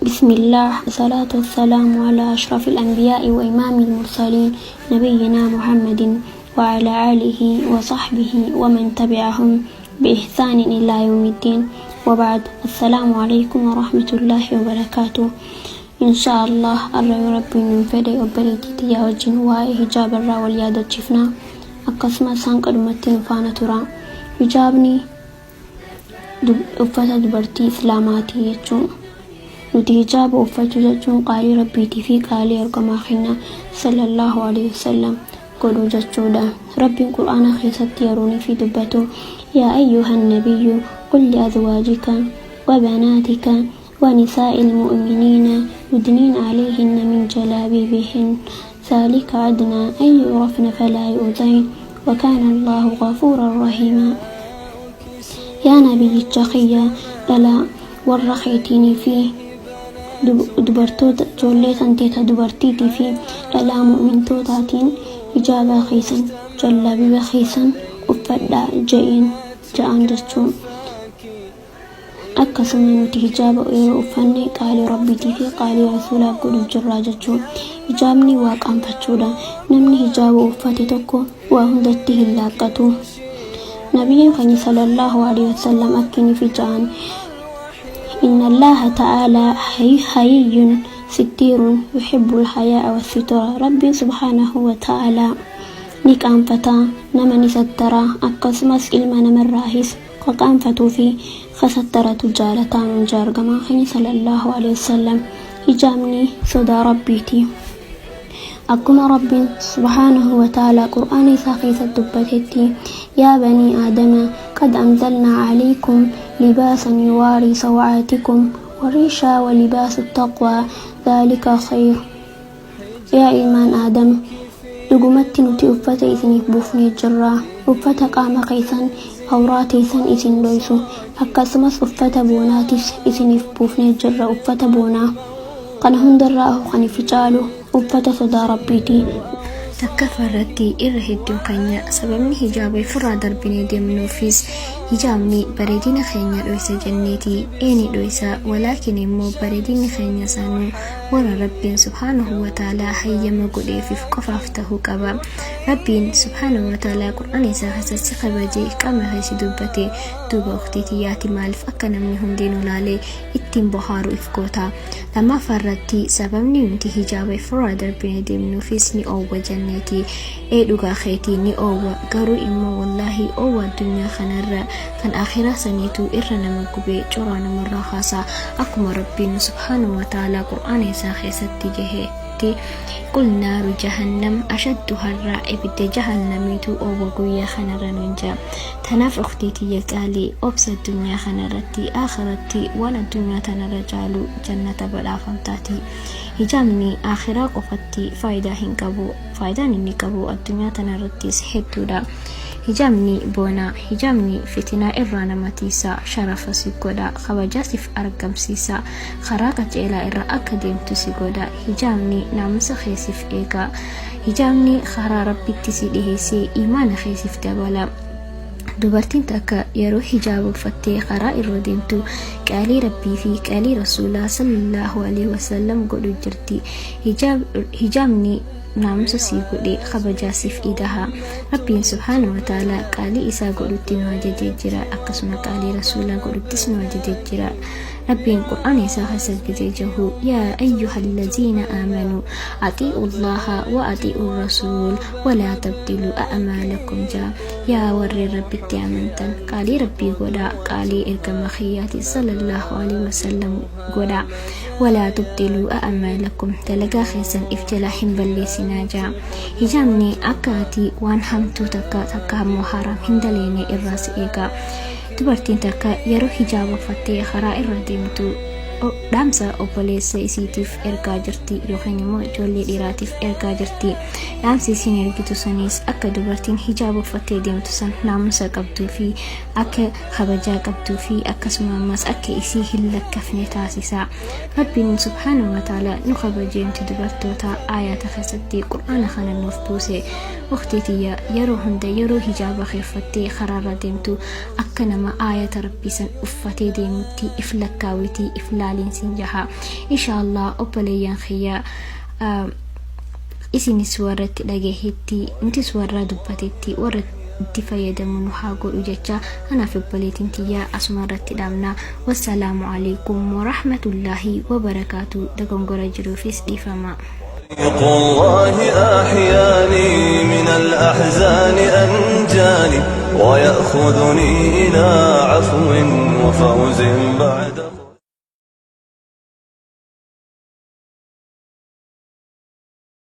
بسم الله، الصلاة والسلام على أشرف الأنبياء وإمام المرسلين نبينا محمد وعلى آله وصحبه ومن تبعهم بإحسان إلى يوم الدين، وبعد. السلام عليكم ورحمة الله وبركاته. إن شاء الله أرى ربي من فدي أبريتي تياوجين واي هجاب الرا واليادة شفنا أقسم سانق المتين فانا ترى هجابني أفتا دبرتي إسلاماتي يجون nuti hijaba uffatu jechuun qaalii rabbiitii fi qaalii ergamaa keenya sallallahu alaihi wasallam godhuu jechuudha. Rabbiin qur'aana keessatti yeroo fi dubbatu yaa ayyuhan nabiyyu qul li azwaajika wa banaatika wa nisaa'il mu'miniina yudniina alayhinna min jalaabiibihin zaalika adnaa an yu'rafna falaa yu'zayn wa kaana Allahu ghafuuran rahiimaa. yaa nabiyyicha kiyya dhalaa warra keetii fi dubartoota ijoollee tanteeta dubartiitii fi dhalaa mu'mintootaatiin hijaaba keessan jallabiiba keessan uffadhaa ja'an jechuun. Akkasuma nuti hijaaba yeroo uffanne qaalii rabbiitii fi qaalii rasuulaa godhuu jirra jechuun. Hijaabni waa qaanfachuudha. Namni hijaaba uffate tokko waa hundatti hin laaqqatu. Nabiyyiin keenya sallallahu alaihi wasallam akkini fi ja'an إن الله تعالى حيي ستير يحب الحياء والستر. ربي سبحانه وتعالى نكام فتا نمن سترى أقسمس إلما نمر راهس وقام فتو في خسترة تجارة من جارقما خيني صلى الله عليه وسلم هجامني صدى ربيتي أقوم رب سبحانه وتعالى قرآن ساقيت الدبتتي يا بني آدم قد أنزلنا عليكم لباسا يواري سوعاتكم وريشا ولباس التقوى ذلك خير. يا إيمان آدم لقمت نتي أفتا إذن بوفني الجرة أفتا قام قيسا أوراتي سن إذن ليسو أكاسمس أفتا بوناتيس إذن بوفني الجرة أفتا بونا قن هندر رأه قن فجالو أفتا صدى ربيتي تكفرتي إرهدو كنيا سببني هجابي فرا دربني ديمنو فيس هجامني بريدين خينيا دويسا جنتي إني دويسا ولكن إمو بريدين خينيا سانو ورا ربين سبحانه وتعالى حيما قدي في فقفافته كبا. ربين سبحانه وتعالى قرآن ساخسا سخبجي كما هيسي دوبتي دوبا اختيتياتي مالف أكنا منهم دينو لالي اتين بحارو إفكوتا لما فردتي سببني انتي هجابي فرا دربني ديمنو فيسني أو جنتي إيدوغا خيتيني أو غارو إمو والله أو الدنيا خنرى كان آخرة سنيتو إرنا مقبي جرانا مرة خاصة أكما ربنا سبحانه وتعالى قرآن ساخي ستجهتي قل نار جهنم أشد هرى إبت جهنميتو أو بقوية خنرى ننجا تناف أختيتي يكالي أبس الدنيا خنرتي آخرتي وانا الدنيا تنرجالو جنة بلا فمتاتي. هجامني آخرة قفتي فايدة هنكبو فايدة ننكبو الدنيا تنرتي سحبتو دا. هجامني بونا هجامني فتنا إرانا متيسا شرف سيكودا خواجاسف أرقم سيسا خراقة إلى إرا أكاديم تسيكودا. هجامني نامس خيسف إيقا هجامني خرا ربي تسيدهيسي إيمان خيسف دابالا. dubartiin takka yeroo hijaaba uffattee karaa irra deemtu qaalii rabbii fi qaalii rasuulaa sallallahu alaihi wasallam godhu jirti. hijaabni naamusa sii godhe kabajaasiif idaha. Rabbiin subhaanahu wa ta'ala qaalii isaa godhutti nu ajajee jira, akkasuma qaalii rasuulaa godhuttis nu ajajee jira. ربين قرآن ساخسل بجيجه يا أيها الذين آمنوا أطيعوا الله وأطيعوا الرسول ولا تبدلوا أعمالكم يا ور ربي تعمنتن قالي ربي قدا قالي إرقم خياتي صلى الله عليه وسلم قدا ولا تبدلوا أعمالكم تلقى خيسا افتلاحين بلي سناجا. هجامني أكاتي وان حمتو تكا محرم هندليني الراس إيقا. dubartiin takka yeroo hijaaba uffattee karaa irra deemtu dhaamsa obboleessa isiitiif ergaa jirti yookiin immoo ijoollee dhiiraatiif ergaa jirti. dhaamsi isiin ergitu sanis akka dubartiin hijaaba uffattee deemtu san naamusa qabduu fi akka kabajaa qabduu fi akkasuma ammas akka isii hin lakkafne taasisa. Rabbiin subhaanahu wa ta'ala nu kabajeemti dubartoota aayata keessatti qur'aana kana nuuf buuse. Ukhtiitiyya yeroo hunda yeroo hijaaba uffattee karaarra deemtu akka nama aayata rabbii san uffatee deemutti if lakkaawiti if ilaaliin siin jaha inshallah obboleeyyan khiyya isinis warratti dhageetti intis warra dubbatetti warra itti fayyadamuun haa godhu jecha anaaf obboleetiin tiyya asumarratti dhaamna wassalaamu alaykum wa rahmatullahi wa barakaatu dogongora jiruufis dhiifama الله أحياني من الأحزان أنجاني ويأخذني إلى عفو وفوز بعد